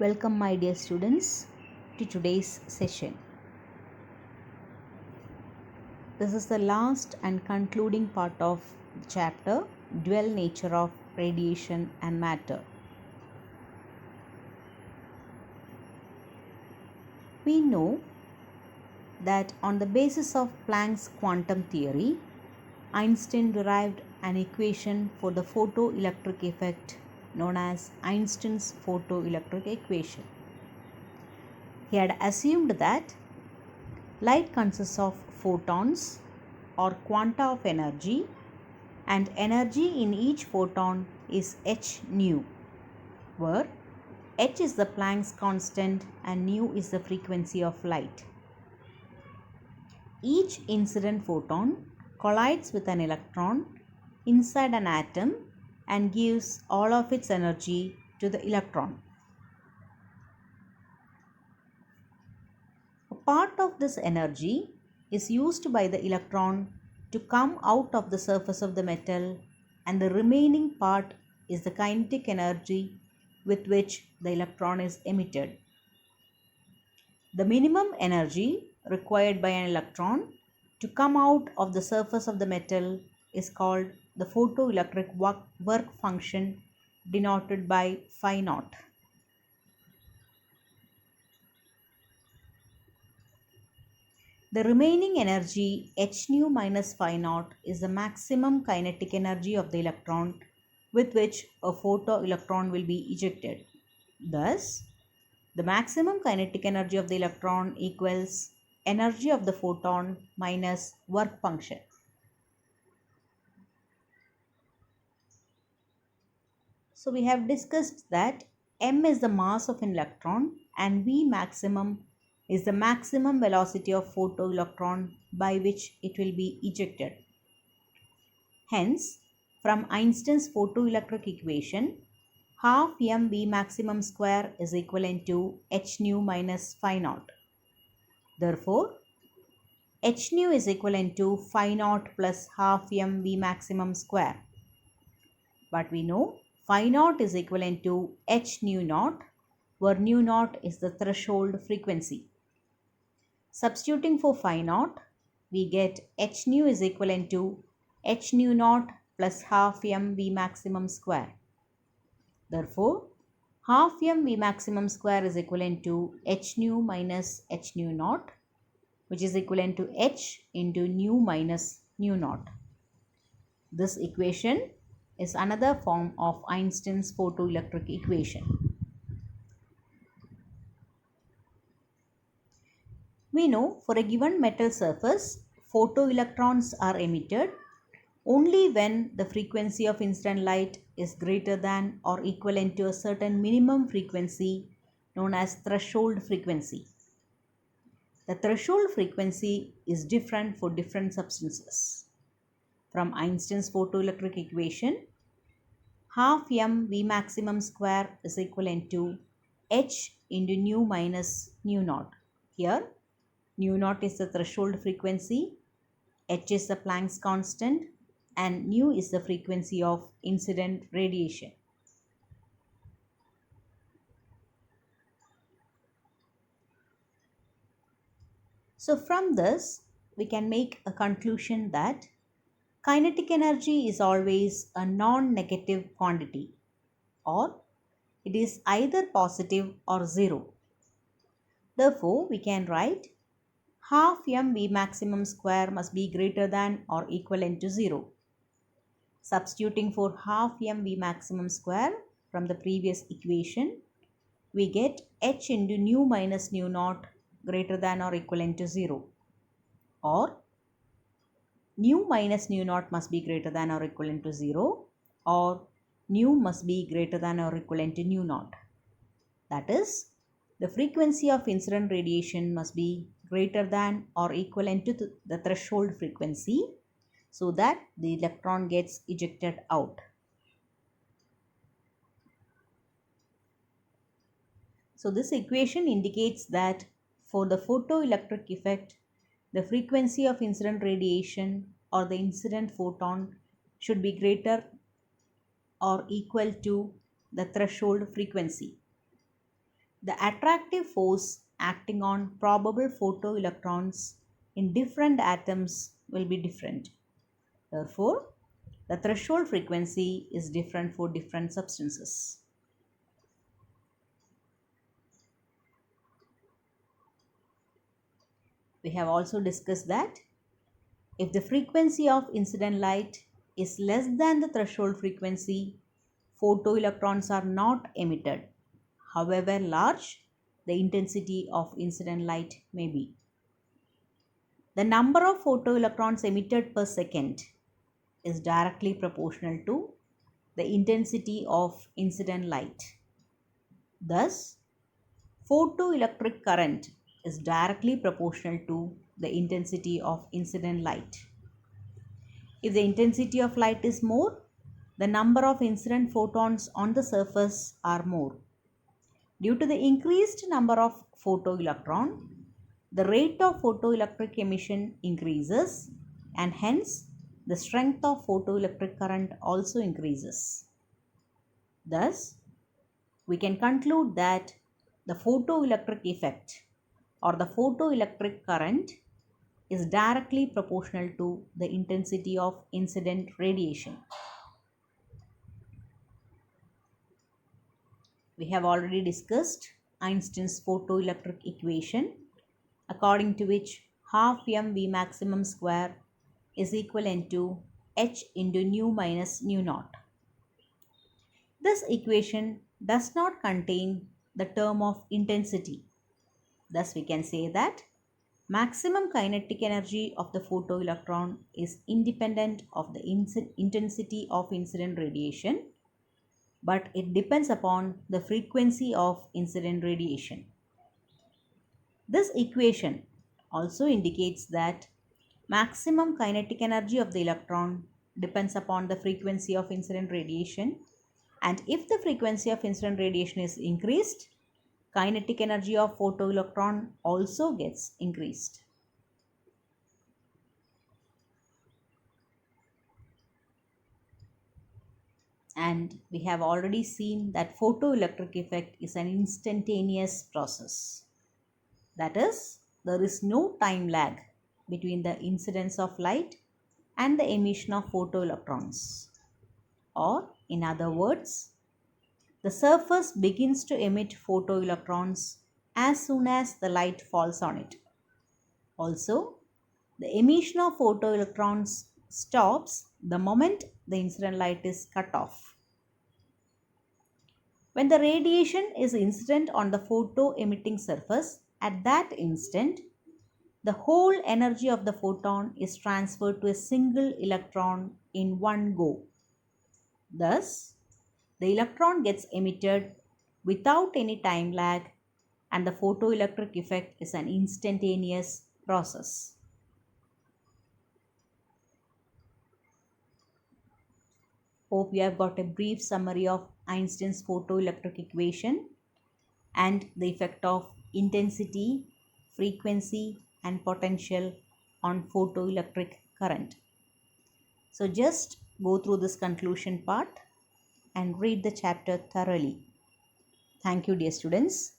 Welcome, my dear students, to today's session. This is the last and concluding part of the chapter Dual Nature of Radiation and Matter. We know that on the basis of Planck's quantum theory, Einstein derived an equation for the photoelectric effect known as Einstein's photoelectric equation. He had assumed that light consists of photons or quanta of energy, and energy in each photon is h nu, where h is the Planck's constant and nu is the frequency of light. Each incident photon collides with an electron inside an atom and gives all of its energy to the electron. A part of this energy is used by the electron to come out of the surface of the metal, and the remaining part is the kinetic energy with which the electron is emitted. The minimum energy required by an electron to come out of the surface of the metal is called the photoelectric work function, denoted by phi naught. The remaining energy h nu minus phi naught is the maximum kinetic energy of the electron with which a photoelectron will be ejected. Thus, the maximum kinetic energy of the electron equals energy of the photon minus work function. So we have discussed that m is the mass of an electron and v maximum is the maximum velocity of photoelectron by which it will be ejected. Hence, from Einstein's photoelectric equation, half mv maximum square is equivalent to h nu minus phi naught. Therefore, h nu is equivalent to phi naught plus half mv maximum square. But we know phi naught is equivalent to h nu naught, where nu naught is the threshold frequency. Substituting for phi naught, we get h nu is equivalent to h nu naught plus half mv maximum square. Therefore, half mv maximum square is equivalent to h nu minus h nu naught, which is equivalent to h into nu minus nu naught. This equation is another form of Einstein's photoelectric equation. We know for a given metal surface, photoelectrons are emitted only when the frequency of incident light is greater than or equivalent to a certain minimum frequency known as threshold frequency. The threshold frequency is different for different substances. From Einstein's photoelectric equation, half mv maximum square is equivalent to h into nu minus nu naught. Here, nu naught is the threshold frequency, h is the Planck's constant, and nu is the frequency of incident radiation. So from this, we can make a conclusion that kinetic energy is always a non-negative quantity, or it is either positive or zero. Therefore, we can write half mv maximum square must be greater than or equivalent to 0. Substituting for half mv maximum square from the previous equation, we get h into nu minus nu naught greater than or equivalent to 0, or nu minus nu naught must be greater than or equivalent to 0, or nu must be greater than or equivalent to nu naught. That is, the frequency of incident radiation must be greater than or equivalent to the threshold frequency so that the electron gets ejected out. So this equation indicates that for the photoelectric effect, the frequency of incident radiation or the incident photon should be greater or equal to the threshold frequency. the attractive force acting on probable photoelectrons in different atoms will be different. Therefore, the threshold frequency is different for different substances. We have also discussed that if the frequency of incident light is less than the threshold frequency, photoelectrons are not emitted. However large the intensity of incident light may be. The number of photoelectrons emitted per second is directly proportional to the intensity of incident light. Thus, photoelectric current is directly proportional to the intensity of incident light. If the intensity of light is more, the number of incident photons on the surface are more. Due to the increased number of photoelectron, the rate of photoelectric emission increases and hence the strength of photoelectric current also increases. Thus, we can conclude that the photoelectric effect or the photoelectric current is directly proportional to the intensity of incident radiation. We have already discussed Einstein's photoelectric equation, according to which half mv maximum square is equivalent to h into nu minus nu naught. This equation does not contain the term of intensity. Thus, we can say that maximum kinetic energy of the photoelectron is independent of the intensity of incident radiation, but it depends upon the frequency of incident radiation. This equation also indicates that maximum kinetic energy of the electron depends upon the frequency of incident radiation, and if the frequency of incident radiation is increased, kinetic energy of photoelectron also gets increased. And we have already seen that photoelectric effect is an instantaneous process. That is, there is no time lag between the incidence of light and the emission of photoelectrons. Or, in other words, the surface begins to emit photoelectrons as soon as the light falls on it. Also, the emission of photoelectrons stops the moment the incident light is cut off. When the radiation is incident on the photo-emitting surface, at that instant, the whole energy of the photon is transferred to a single electron in one go. Thus, the electron gets emitted without any time lag, and the photoelectric effect is an instantaneous process. Hope you have got a brief summary of Einstein's photoelectric equation and the effect of intensity, frequency, and potential on photoelectric current. So just go through this conclusion part and read the chapter thoroughly. Thank you, dear students.